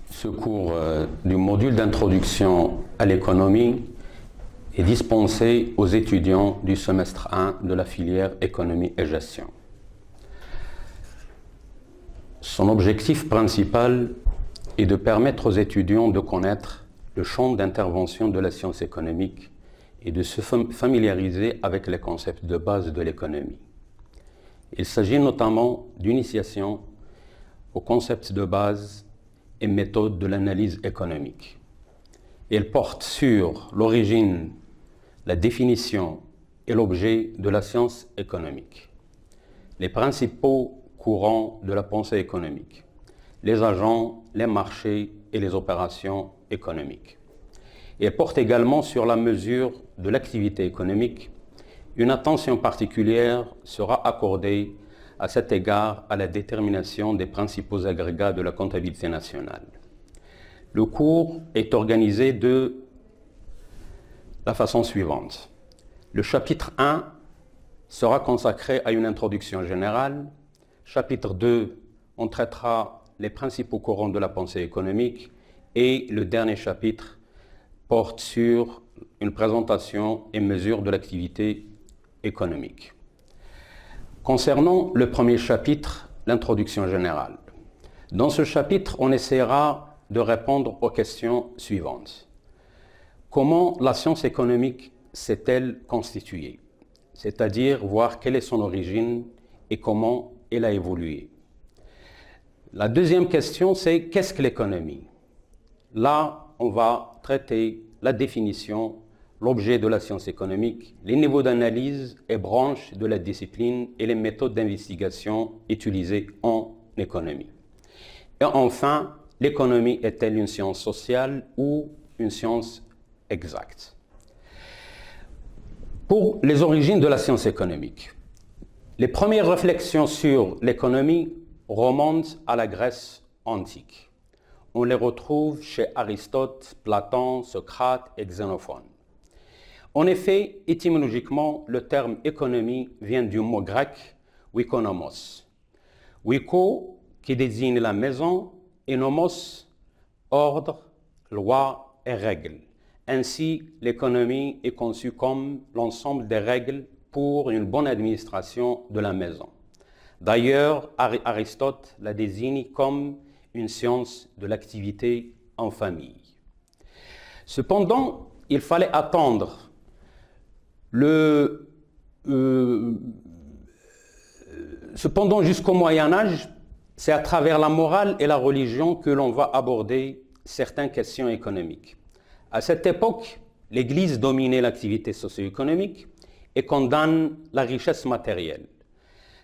Ce cours du module d'introduction à l'économie est dispensé aux étudiants du semestre 1 de la filière économie et gestion. Son objectif principal est de permettre aux étudiants de connaître le champ d'intervention de la science économique et de se familiariser avec les concepts de base de l'économie. Il s'agit notamment d'initiation aux concepts de base et méthodes de l'analyse économique. Il porte sur l'origine, la définition et l'objet de la science économique, les principaux courants de la pensée économique, les agents, les marchés et les opérations économiques. Il porte également sur la mesure de l'activité économique. Une attention particulière sera accordée à cet égard à la détermination des principaux agrégats de la comptabilité nationale. Le cours est organisé de la façon suivante. Le chapitre 1 sera consacré à une introduction générale. Chapitre 2, on traitera les principaux courants de la pensée économique. Et le dernier chapitre porte sur une présentation et mesure de l'activité économique. Concernant le premier chapitre, l'introduction générale. Dans ce chapitre, on essaiera de répondre aux questions suivantes. Comment la science économique s'est-elle constituée? C'est-à-dire voir quelle est son origine et comment elle a évolué. La deuxième question, c'est qu'est-ce que l'économie? Là, on va traiter la définition, l'objet de la science économique, les niveaux d'analyse et branches de la discipline et les méthodes d'investigation utilisées en économie. Et enfin, l'économie est-elle une science sociale ou une science exacte? Pour les origines de la science économique, les premières réflexions sur l'économie remontent à la Grèce antique. On les retrouve chez Aristote, Platon, Socrate et Xénophon. En effet, étymologiquement, le terme économie vient du mot grec oikonomos. Oiko, qui désigne la maison, et nomos, ordre, loi et règles. Ainsi, l'économie est conçue comme l'ensemble des règles pour une bonne administration de la maison. D'ailleurs, Aristote la désigne comme une science de l'activité en famille. Cependant, il fallait attendre Cependant, jusqu'au Moyen-Âge, c'est à travers la morale et la religion que l'on va aborder certaines questions économiques. À cette époque, l'Église dominait l'activité socio-économique et condamne la richesse matérielle.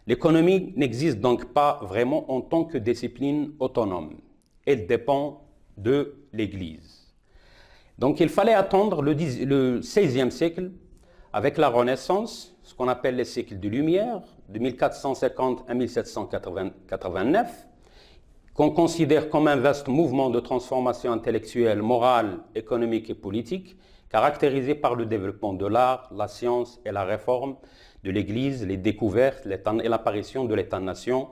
L'économie n'existe donc pas vraiment en tant que discipline autonome. Elle dépend de l'Église. Donc il fallait attendre le XVIe siècle avec la Renaissance, ce qu'on appelle les siècles de Lumière, de 1450 à 1789, qu'on considère comme un vaste mouvement de transformation intellectuelle, morale, économique et politique, caractérisé par le développement de l'art, la science et la réforme de l'Église, les découvertes et l'apparition de l'État-nation,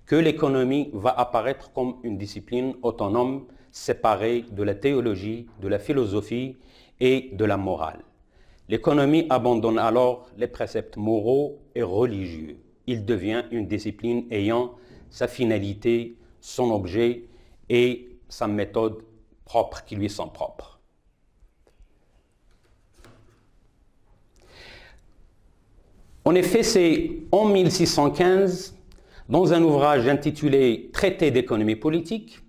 que l'économie va apparaître comme une discipline autonome, séparée de la théologie, de la philosophie et de la morale. L'économie abandonne alors les préceptes moraux et religieux. Il devient une discipline ayant sa finalité, son objet et sa méthode propre qui lui sont propres. En effet, c'est en 1615, dans un ouvrage intitulé « Traité d'économie politique »,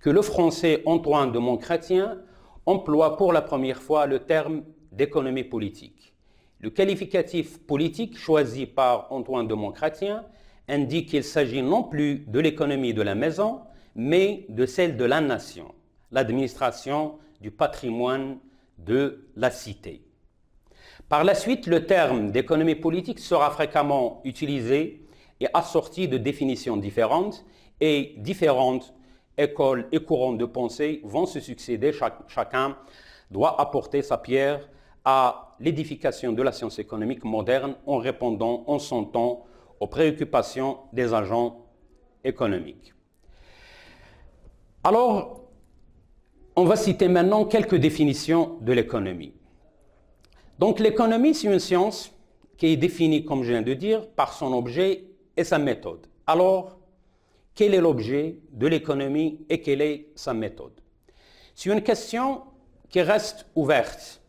que le français Antoine de Montchrétien emploie pour la première fois le terme d'économie politique. Le qualificatif politique choisi par Antoine de Montchrétien indique qu'il s'agit non plus de l'économie de la maison, mais de celle de la nation, l'administration du patrimoine de la cité. Par la suite, le terme d'économie politique sera fréquemment utilisé et assorti de définitions différentes, et différentes écoles et courants de pensée vont se succéder. Chacun doit apporter sa pierre à l'édification de la science économique moderne en répondant en son temps aux préoccupations des agents économiques. Alors, On va citer maintenant quelques définitions de l'économie. Donc l'économie, c'est une science qui est définie, comme je viens de dire, par son objet et sa méthode. Alors, quel est l'objet de l'économie et quelle est sa méthode? C'est une question qui reste ouverte.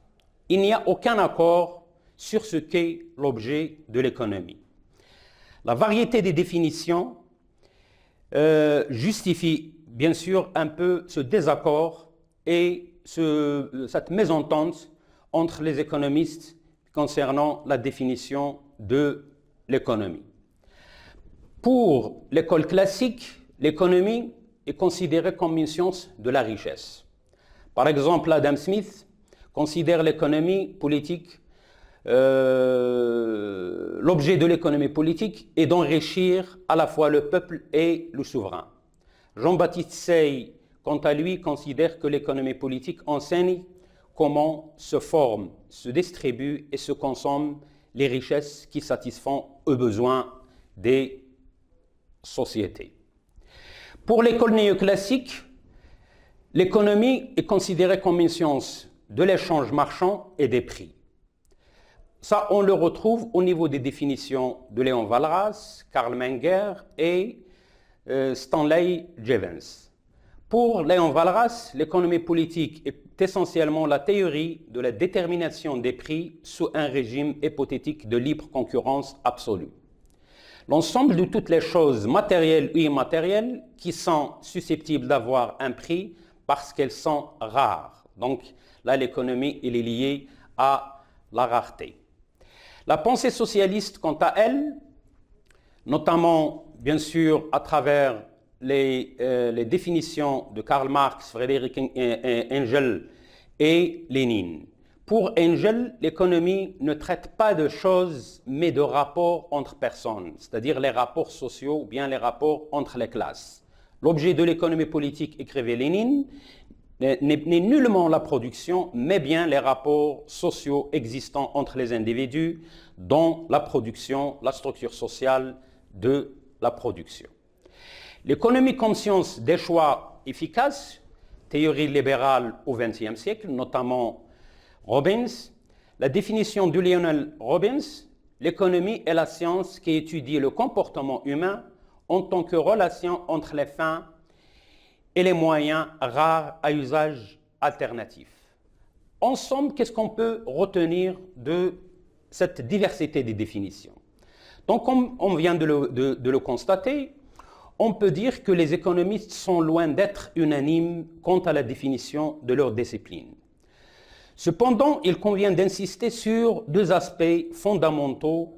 Il n'y a aucun accord sur ce qu'est l'objet de l'économie. La variété des définitions justifie bien sûr un peu ce désaccord et cette mésentente entre les économistes concernant la définition de l'économie. Pour l'école classique, l'économie est considérée comme une science de la richesse. Par exemple, Adam Smith considère l'économie politique, l'objet de l'économie politique est d'enrichir à la fois le peuple et le souverain. Jean-Baptiste Say, quant à lui, considère que l'économie politique enseigne comment se forment, se distribuent et se consomment les richesses qui satisfont aux besoins des sociétés. Pour l'école néoclassique, l'économie est considérée comme une science de l'échange marchand et des prix. Ça, on le retrouve au niveau des définitions de Léon Walras, Karl Menger et Stanley Jevons. Pour Léon Walras, l'économie politique est essentiellement la théorie de la détermination des prix sous un régime hypothétique de libre concurrence absolue. L'ensemble de toutes les choses matérielles ou immatérielles qui sont susceptibles d'avoir un prix parce qu'elles sont rares. Donc là, l'économie elle est liée à la rareté. La pensée socialiste, quant à elle, notamment bien sûr à travers les définitions de Karl Marx, Friedrich Engels et Lénine. Pour Engels, l'économie ne traite pas de choses, mais de rapports entre personnes, c'est-à-dire les rapports sociaux ou bien les rapports entre les classes. L'objet de l'économie politique, écrivait Lénine, n'est nullement la production, mais bien les rapports sociaux existants entre les individus, dont la production, la structure sociale de la production. L'économie comme science des choix efficaces, théorie libérale au XXe siècle, notamment Robbins, la définition de Lionel Robbins, l'économie est la science qui étudie le comportement humain en tant que relation entre les fins et les moyens rares à usage alternatif. En somme, qu'est-ce qu'on peut retenir de cette diversité des définitions? Donc, comme on vient de le constater, on peut dire que les économistes sont loin d'être unanimes quant à la définition de leur discipline. Cependant, il convient d'insister sur deux aspects fondamentaux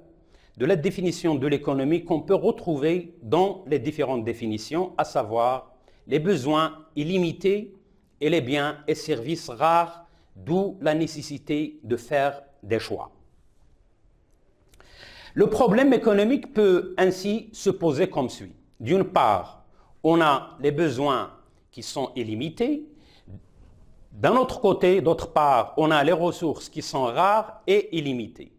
de la définition de l'économie qu'on peut retrouver dans les différentes définitions, à savoir les besoins illimités et les biens et services rares, d'où la nécessité de faire des choix. Le problème économique peut ainsi se poser comme suit. D'une part, on a les besoins qui sont illimités. D'un autre côté, d'autre part, on a les ressources qui sont rares et illimitées.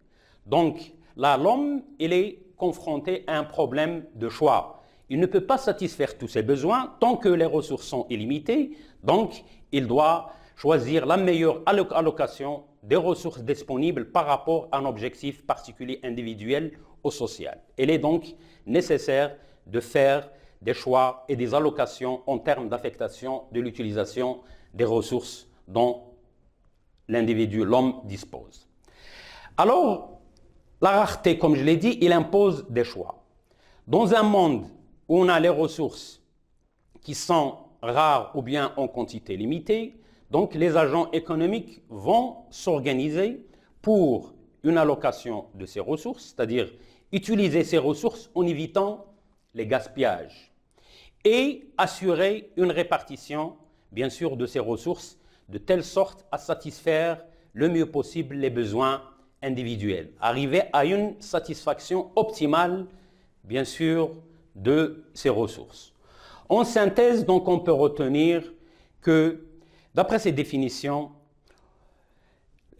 Donc là, l'homme, il est confronté à un problème de choix. Il ne peut pas satisfaire tous ses besoins tant que les ressources sont illimitées. Donc, il doit choisir la meilleure allocation des ressources disponibles par rapport à un objectif particulier individuel ou social. Il est donc nécessaire de faire des choix et des allocations en termes d'affectation de l'utilisation des ressources dont l'individu, l'homme, dispose. Alors, la rareté, comme je l'ai dit, il impose des choix. Dans un monde où on a les ressources qui sont rares ou bien en quantité limitée, donc les agents économiques vont s'organiser pour une allocation de ces ressources, c'est-à-dire utiliser ces ressources en évitant les gaspillages et assurer une répartition, bien sûr, de ces ressources de telle sorte à satisfaire le mieux possible les besoins individuels, arriver à une satisfaction optimale, bien sûr, de ces ressources. En synthèse, donc, on peut retenir que, d'après ces définitions,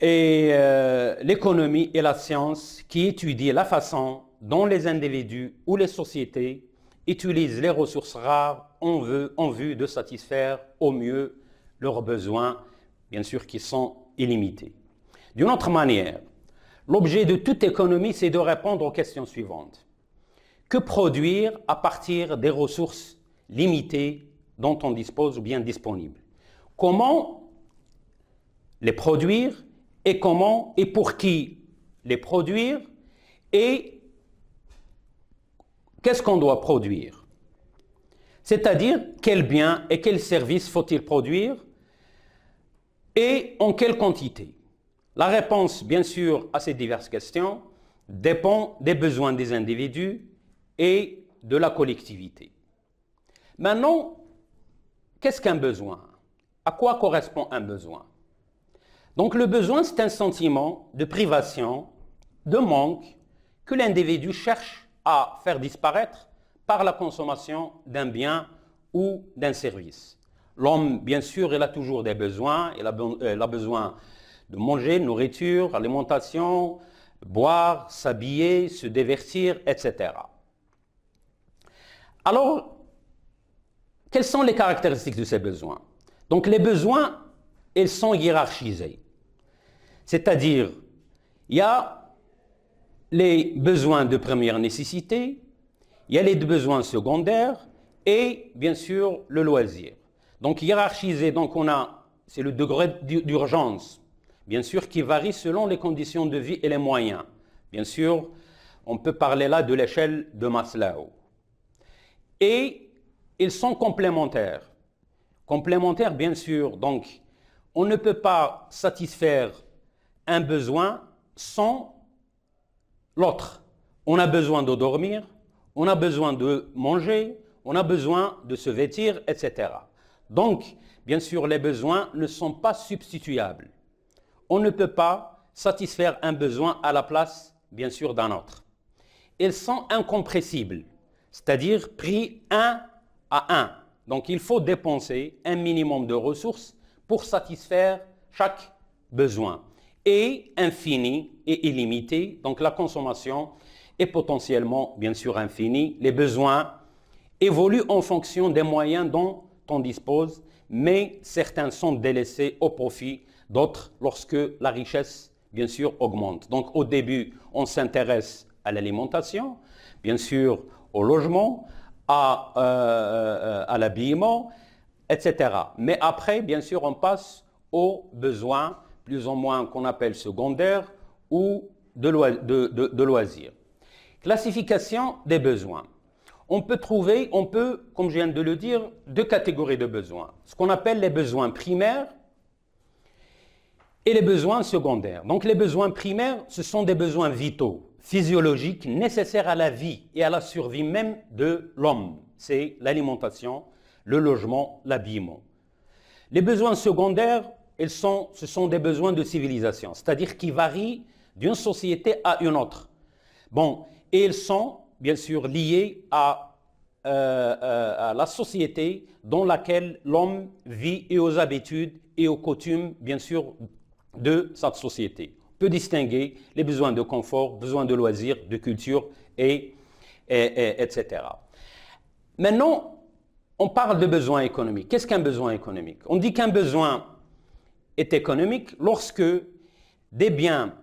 l'économie est la science qui étudie la façon dont les individus ou les sociétés utilisent les ressources rares en vue de satisfaire au mieux leurs besoins, bien sûr, qui sont illimités. D'une autre manière, l'objet de toute économie, c'est de répondre aux questions suivantes. Que produire à partir des ressources limitées dont on dispose ou bien disponibles? Comment les produire et comment et pour qui les produire et qu'est-ce qu'on doit produire? C'est-à-dire, quels biens et quels services faut-il produire et en quelle quantité? La réponse, bien sûr, à ces diverses questions dépend des besoins des individus et de la collectivité. Maintenant, qu'est-ce qu'un besoin? À quoi correspond un besoin? Donc le besoin, c'est un sentiment de privation, de manque que l'individu cherche à faire disparaître par la consommation d'un bien ou d'un service. L'homme, bien sûr, il a toujours des besoins, il a besoin de manger, nourriture, alimentation, boire, s'habiller, se divertir, etc. Alors, quelles sont les caractéristiques de ces besoins? Donc les besoins, ils sont hiérarchisés. C'est-à-dire, il y a les besoins de première nécessité, il y a les besoins secondaires et, bien sûr, le loisir. Donc hiérarchisé, donc c'est le degré d'urgence, bien sûr, qui varie selon les conditions de vie et les moyens. Bien sûr, on peut parler là de l'échelle de Maslow. Et ils sont complémentaires. Complémentaires, bien sûr, donc on ne peut pas satisfaire un besoin sans l'autre. On a besoin de dormir, on a besoin de manger, on a besoin de se vêtir, etc. Donc, bien sûr, les besoins ne sont pas substituables. On ne peut pas satisfaire un besoin à la place, bien sûr, d'un autre. Ils sont incompressibles, c'est-à-dire pris un à un. Donc, il faut dépenser un minimum de ressources pour satisfaire chaque besoin. Et infini et illimité, donc la consommation est potentiellement, bien sûr, infinie. Les besoins évoluent en fonction des moyens dont on dispose, mais certains sont délaissés au profit d'autres lorsque la richesse, bien sûr, augmente. Donc, au début, on s'intéresse à l'alimentation, bien sûr, au logement, à l'habillement, etc. Mais après, bien sûr, on passe aux besoins plus ou moins qu'on appelle secondaires ou de loisirs. Classification des besoins. On peut, comme je viens de le dire, deux catégories de besoins. Ce qu'on appelle les besoins primaires et les besoins secondaires. Donc les besoins primaires, ce sont des besoins vitaux, physiologiques, nécessaires à la vie et à la survie même de l'homme. C'est l'alimentation, le logement, l'habillement. Les besoins secondaires, ce sont des besoins de civilisation, c'est-à-dire qui varient d'une société à une autre. Bon, et ils sont bien sûr liés à la société dans laquelle l'homme vit et aux habitudes et aux coutumes, bien sûr, de cette société. On peut distinguer les besoins de confort, besoins de loisirs, de culture, etc. Maintenant, on parle de besoins économiques. Qu'est-ce qu'un besoin économique? On dit qu'un besoin est économique lorsque des biens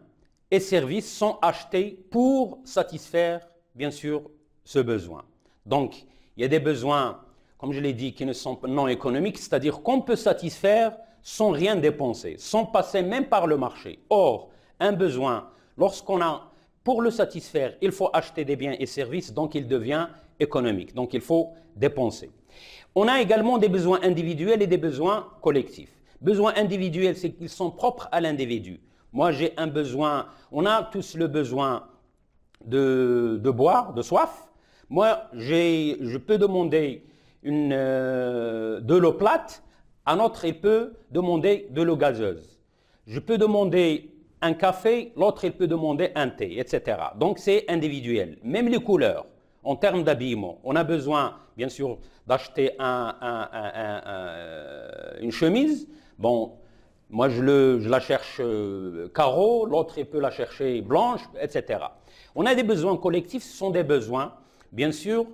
et services sont achetés pour satisfaire, bien sûr, ce besoin. Donc, il y a des besoins, comme je l'ai dit, qui ne sont non économiques, c'est-à-dire qu'on peut satisfaire sans rien dépenser, sans passer même par le marché. Or, un besoin, pour le satisfaire, il faut acheter des biens et services, donc il devient économique. Donc, il faut dépenser. On a également des besoins individuels et des besoins collectifs. Besoins individuels, c'est qu'ils sont propres à l'individu. Moi, j'ai un besoin, on a tous le besoin de boire, de soif. Moi, je peux demander de l'eau plate, un autre, il peut demander de l'eau gazeuse. Je peux demander un café, l'autre, il peut demander un thé, etc. Donc, c'est individuel. Même les couleurs, en termes d'habillement, on a besoin, bien sûr, d'acheter une chemise. Bon, moi, je la cherche carreau, l'autre, il peut la chercher blanche, etc. On a des besoins collectifs, ce sont des besoins, bien sûr,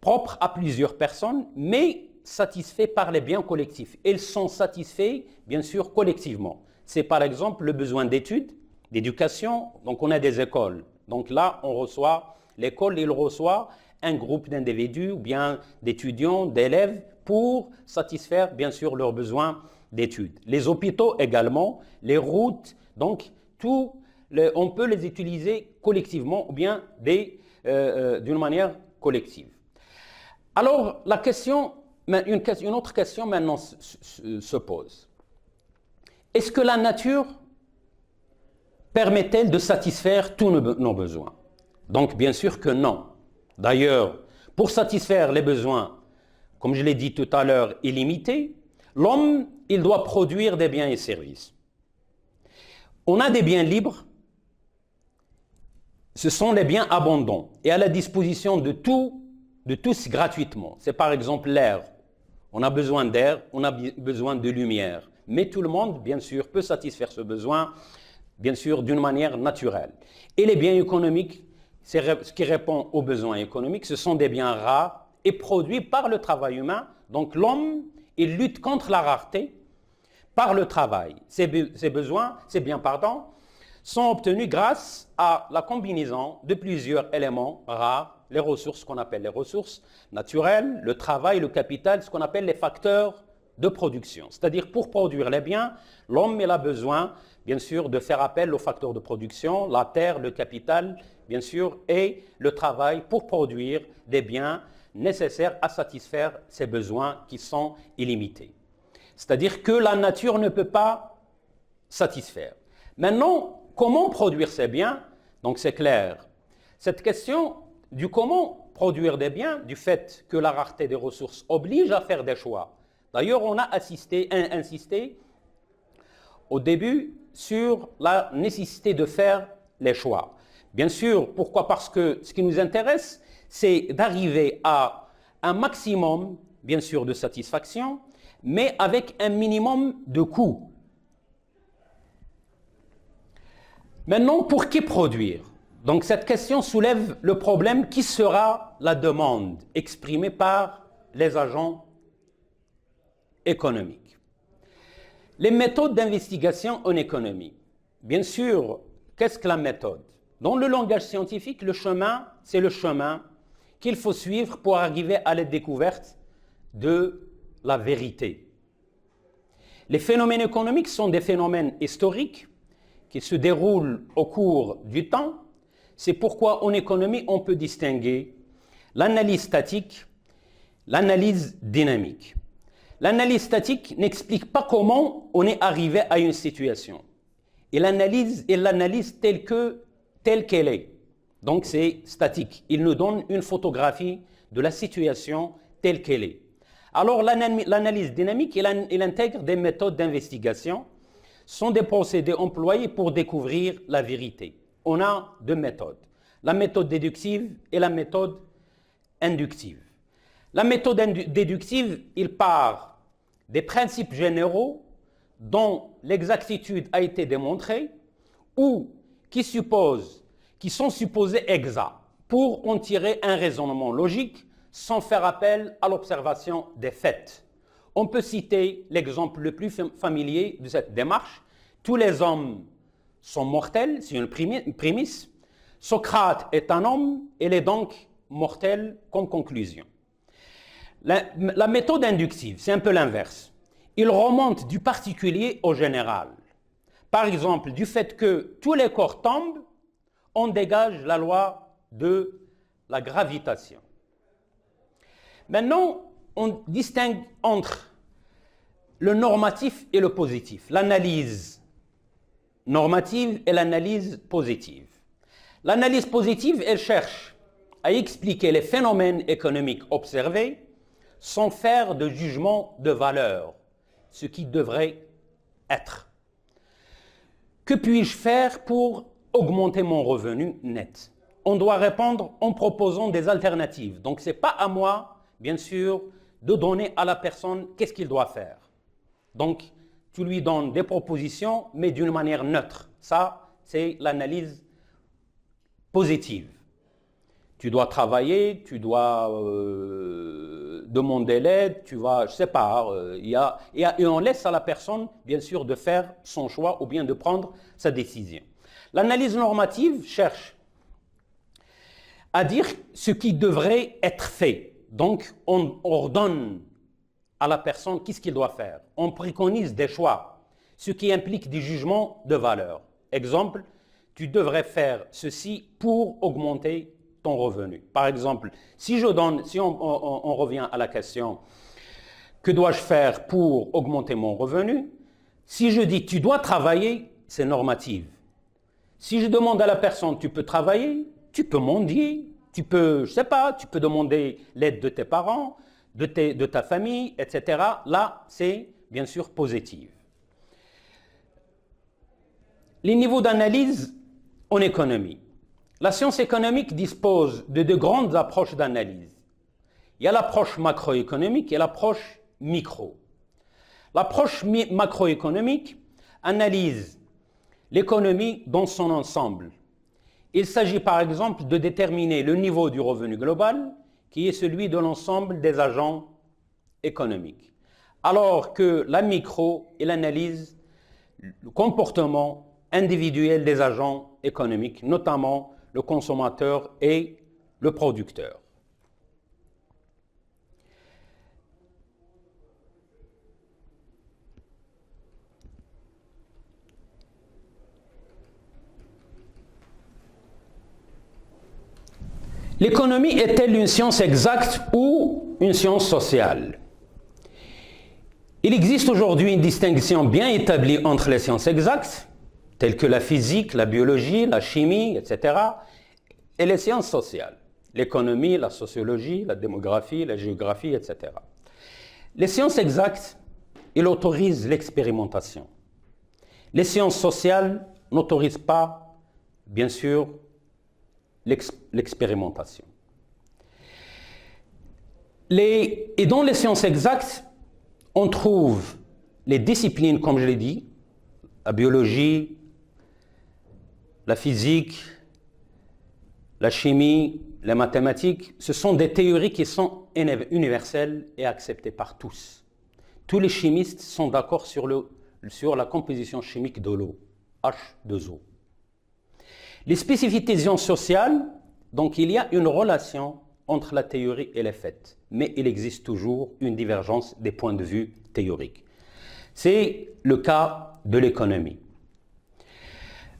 propres à plusieurs personnes, mais satisfaits par les biens collectifs. Ils sont satisfaits, bien sûr, collectivement. C'est par exemple le besoin d'études, d'éducation. Donc on a des écoles. Donc là, on reçoit, l'école, il reçoit un groupe d'individus ou bien d'étudiants, d'élèves pour satisfaire, bien sûr, leurs besoins d'études. Les hôpitaux également, les routes, donc on peut les utiliser collectivement ou bien d'une manière collective. Alors, une autre question maintenant se pose. Est-ce que la nature permet-elle de satisfaire tous nos besoins? Donc, bien sûr que non. D'ailleurs, pour satisfaire les besoins, comme je l'ai dit tout à l'heure, illimités, l'homme, il doit produire des biens et services. On a des biens libres, ce sont les biens abondants et à la disposition de tous gratuitement. C'est par exemple l'air. On a besoin d'air, on a besoin de lumière. Mais tout le monde, bien sûr, peut satisfaire ce besoin, bien sûr, d'une manière naturelle. Et les biens économiques, ce qui répond aux besoins économiques, ce sont des biens rares et produits par le travail humain. Donc l'homme, il lutte contre la rareté par le travail. Ces biens, sont obtenus grâce à la combinaison de plusieurs éléments rares, les ressources qu'on appelle les ressources naturelles, le travail, le capital, ce qu'on appelle les facteurs de production. C'est-à-dire pour produire les biens, l'homme il a besoin, bien sûr, de faire appel aux facteurs de production, la terre, le capital, bien sûr, et le travail pour produire des biens nécessaires à satisfaire ces besoins qui sont illimités. C'est-à-dire que la nature ne peut pas satisfaire. Maintenant, comment produire ces biens? Donc c'est clair. Cette question du comment produire des biens, du fait que la rareté des ressources oblige à faire des choix. D'ailleurs, on a insisté au début sur la nécessité de faire les choix. Bien sûr, pourquoi? Parce que ce qui nous intéresse, c'est d'arriver à un maximum, bien sûr, de satisfaction, mais avec un minimum de coûts. Maintenant, pour qui produire? Donc cette question soulève le problème qui sera la demande exprimée par les agents économiques. Les méthodes d'investigation en économie. Bien sûr, qu'est-ce que la méthode? Dans le langage scientifique, le chemin, c'est le chemin qu'il faut suivre pour arriver à la découverte de la vérité. Les phénomènes économiques sont des phénomènes historiques qui se déroulent au cours du temps. C'est pourquoi en économie, on peut distinguer l'analyse statique, l'analyse dynamique. L'analyse statique n'explique pas comment on est arrivé à une situation. Et l'analyse telle qu'elle est. Donc c'est statique. Il nous donne une photographie de la situation telle qu'elle est. Alors l'analyse dynamique, elle intègre des méthodes d'investigation. Ce sont des procédés employés pour découvrir la vérité. On a deux méthodes, la méthode déductive et la méthode inductive. La méthode déductive, il part des principes généraux dont l'exactitude a été démontrée ou qui sont supposés exacts pour en tirer un raisonnement logique sans faire appel à l'observation des faits. On peut citer l'exemple le plus familier de cette démarche. Tous les hommes sont mortels, c'est une prémisse. Socrate est un homme, il est donc mortel comme conclusion. La méthode inductive, c'est un peu l'inverse. Il remonte du particulier au général. Par exemple, du fait que tous les corps tombent, on dégage la loi de la gravitation. Maintenant, on distingue entre le normatif et le positif, l'analyse normative et l'analyse positive. L'analyse positive, elle cherche à expliquer les phénomènes économiques observés sans faire de jugement de valeur, ce qui devrait être. Que puis-je faire pour augmenter mon revenu net? On doit répondre en proposant des alternatives. Donc ce n'est pas à moi, bien sûr, de donner à la personne qu'est-ce qu'il doit faire. Donc tu lui donnes des propositions, mais d'une manière neutre. Ça, c'est l'analyse positive. tu dois travailler, tu dois demander l'aide, tu vas, je sais pas, et on laisse à la personne, bien sûr, de faire son choix ou bien de prendre sa décision. L'analyse normative cherche à dire ce qui devrait être fait. Donc, on ordonne à la personne qu'est-ce qu'il doit faire. On préconise des choix, ce qui implique des jugements de valeur. Exemple, tu devrais faire ceci pour augmenter ton revenu. Par exemple, si on revient à la question, que dois-je faire pour augmenter mon revenu? Si je dis tu dois travailler, c'est normatif. Si je demande à la personne tu peux travailler, tu peux mendier, tu peux, je sais pas, tu peux demander l'aide de tes parents, de ta famille, etc. Là, c'est bien sûr positif. Les niveaux d'analyse en économie. La science économique dispose de deux grandes approches d'analyse. Il y a l'approche macroéconomique et l'approche micro. L'approche macroéconomique analyse l'économie dans son ensemble. Il s'agit par exemple de déterminer le niveau du revenu global, qui est celui de l'ensemble des agents économiques. Alors que la micro, elle analyse le comportement individuel des agents économiques, notamment le consommateur et le producteur. L'économie est-elle une science exacte ou une science sociale? Il existe aujourd'hui une distinction bien établie entre les sciences exactes, telles que la physique, la biologie, la chimie, etc., et les sciences sociales, l'économie, la sociologie, la démographie, la géographie, etc. Les sciences exactes, elles autorisent l'expérimentation. Les sciences sociales n'autorisent pas, bien sûr, l'expérimentation. Et dans les sciences exactes, on trouve les disciplines, comme je l'ai dit, la biologie, la physique, la chimie, les mathématiques. Ce sont des théories qui sont universelles et acceptées par tous. Tous les chimistes sont d'accord sur la composition chimique de l'eau, H2O. Les spécificités sociales, donc il y a une relation entre la théorie et les faits, mais il existe toujours une divergence des points de vue théoriques. C'est le cas de l'économie.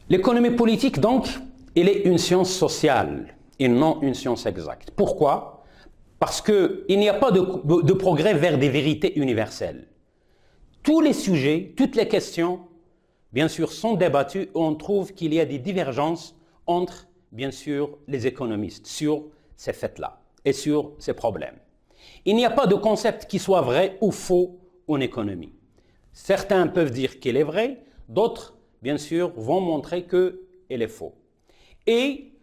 L'économie politique, donc, elle est une science sociale et non une science exacte. Pourquoi? Parce qu'il n'y a pas de progrès vers des vérités universelles. Tous les sujets, toutes les questions, bien sûr, sont débattus et on trouve qu'il y a des divergences entre, bien sûr, les économistes sur ces faits-là et sur ces problèmes. Il n'y a pas de concept qui soit vrai ou faux en économie. Certains peuvent dire qu'il est vrai, d'autres, bien sûr, vont montrer qu'il est faux. Et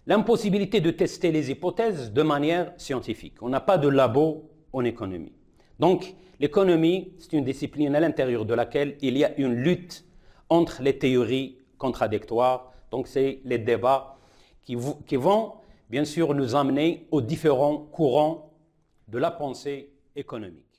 l'impossibilité de tester les hypothèses de manière scientifique. On n'a pas de labo en économie. Donc, l'économie, c'est une discipline à l'intérieur de laquelle il y a une lutte entre les théories contradictoires. Donc, c'est les débats qui vont, bien sûr, nous amener aux différents courants de la pensée économique.